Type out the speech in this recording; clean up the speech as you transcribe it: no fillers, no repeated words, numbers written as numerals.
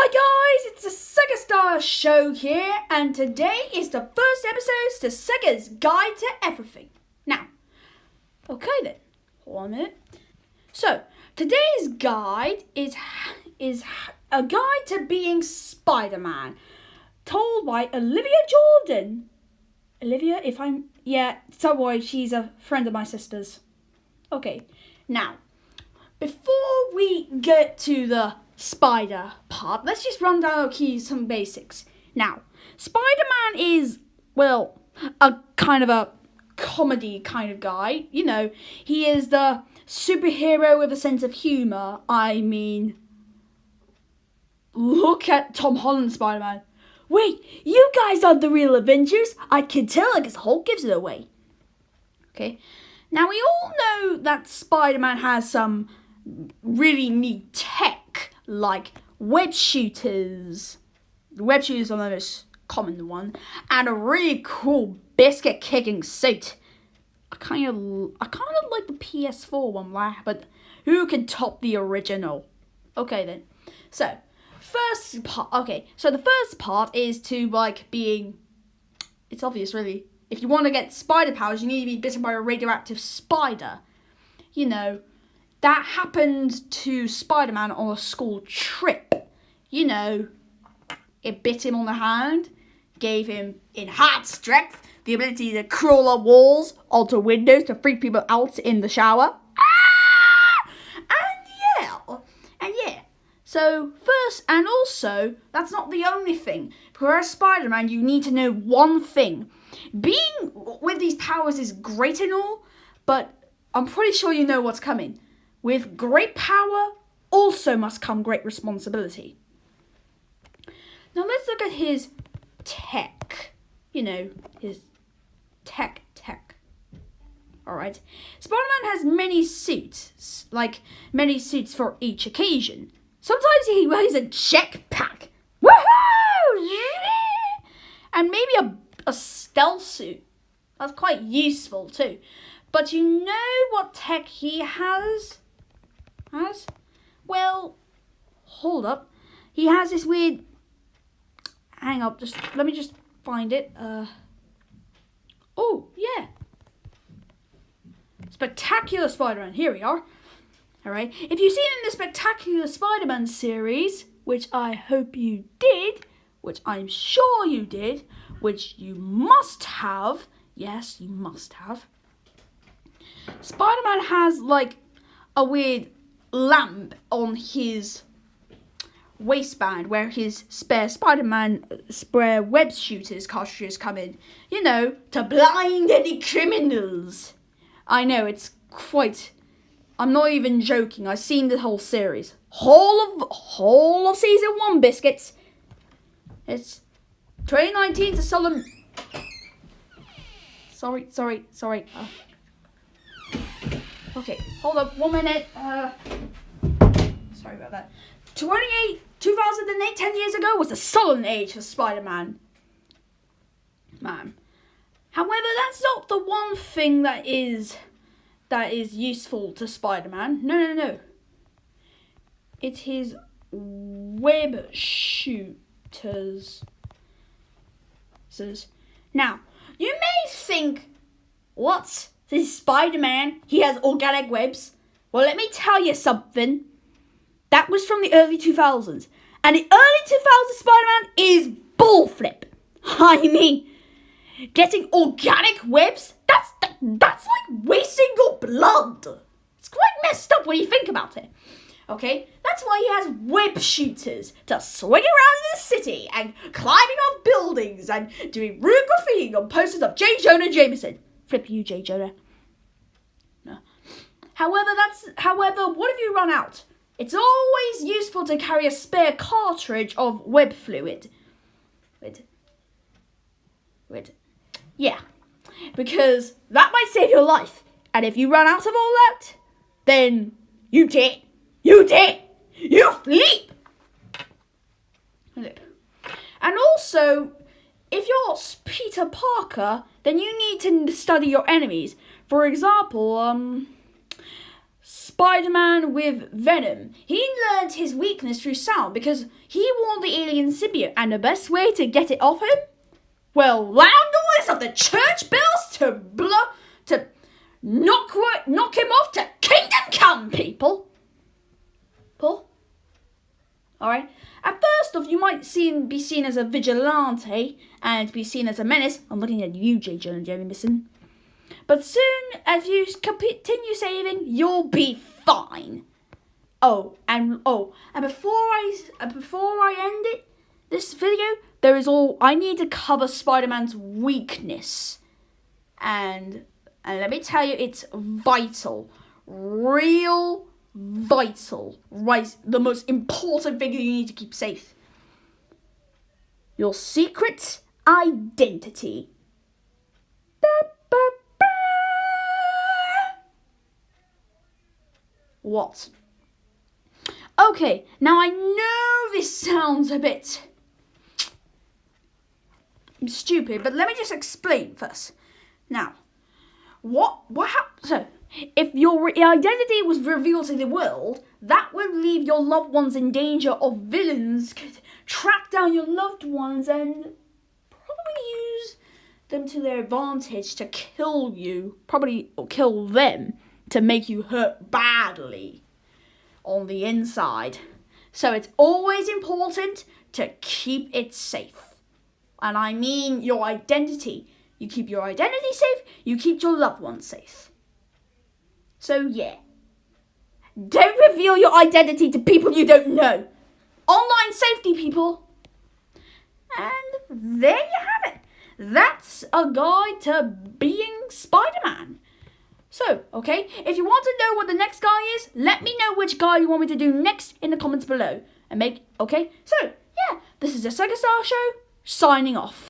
Hi guys, it's the Sega Star Show here, and today is the first episode to Sega's Guide to Everything. Now, okay then, hold on a minute. So, today's guide is a guide to being Spider-Man, told by Olivia Jordan. Olivia, don't worry, she's a friend of my sister's. Okay, now, before we get to the Spider part, let's just run down some basics. Now, Spider-Man is, well, a kind of a comedy kind of guy. You know, he is the superhero with a sense of humor. I mean, look at Tom Holland's Spider-Man. Wait, you guys are the real Avengers? I can tell because Hulk gives it away. Okay, now we all know that Spider-Man has some really neat tech, like web shooters. Web shooters are the most common one, and a really cool biscuit kicking suit. I kind of like the PS4 one, but who can top the original? Okay then. So the first part is to being. It's obvious, really. If you want to get spider powers, you need to be bitten by a radioactive spider. You know, that happened to Spider-Man on a school trip. You know, it bit him on the hand, gave him enhanced strength, the ability to crawl up walls, alter windows to freak people out in the shower. And yeah. So first, and also, that's not the only thing. For as Spider-Man, you need to know one thing. Being with these powers is great and all, but I'm pretty sure you know what's coming. With great power, also must come great responsibility. Now let's look at his tech. You know, his tech. Alright. Spider-Man has many suits for each occasion. Sometimes he wears a jetpack. Woohoo! And maybe a stealth suit. That's quite useful too. But you know what tech he has? Well, hold up. He has this weird. Hang up. Let me just find it. Oh yeah. Spectacular Spider-Man. Here we are. All right. If you've seen in the Spectacular Spider-Man series, which I hope you did, which I'm sure you did, which you must have. Yes, you must have. Spider-Man has a weird lamp on his waistband where his spare Spider-Man web shooters cartridges come in. You know, to blind any criminals. I know, it's quite. I'm not even joking. I've seen the whole series. Whole of season 1, biscuits. It's 2019 to solemn. Sorry. Okay, hold up 1 minute. Sorry about that. 2008, 10 years ago, was the solemn age for Spider-Man. Man. However, that's not the one thing that is useful to Spider-Man. No. It's his web shooters. Now, you may think, what? This is Spider-Man? He has organic webs? Well, let me tell you something. That was from the early 2000s. And the early 2000s Spider-Man is bullflip. I mean, getting organic webs? That's like wasting your blood. It's quite messed up when you think about it. Okay? That's why he has web shooters to swing around in the city and climbing on buildings and doing rude graffiti on posters of J. Jonah Jameson. Flip you, J. Jonah. No. However, what if you run out? It's always useful to carry a spare cartridge of web fluid. Yeah. Because that might save your life. And if you run out of all that, then you dead. You sleep. And also, if you're Peter Parker, then you need to study your enemies. For example, Spider-Man with Venom. He learned his weakness through sound because he wore the alien symbiote, and the best way to get it off him? Well, loud noise of the church bells to knock him off to kingdom come, people. Paul? Alright. At first off, you might be seen as a vigilante and be seen as a menace. I'm looking at you, J. Jonah Jameson. But soon, as you continue saving, you'll be fine. And before I end this video, I need to cover Spider-Man's weakness, and let me tell you, it's vital, real vital, right? The most important thing you need to keep safe: your secret identity. What? Okay, now I know this sounds a bit stupid, but let me just explain first. Now, so, if your identity was revealed to the world, that would leave your loved ones in danger of villains could track down your loved ones and probably use them to their advantage to kill you, probably or kill them to make you hurt badly on the inside. So it's always important to keep it safe. And I mean your identity. You keep your identity safe, you keep your loved ones safe. So yeah. Don't reveal your identity to people you don't know. Online safety, people. And there you have it. That's a guide to being Spider-Man. So, okay, if you want to know what the next guy is, let me know which guy you want me to do next in the comments below. So, yeah, this is the Sega Star Show, signing off.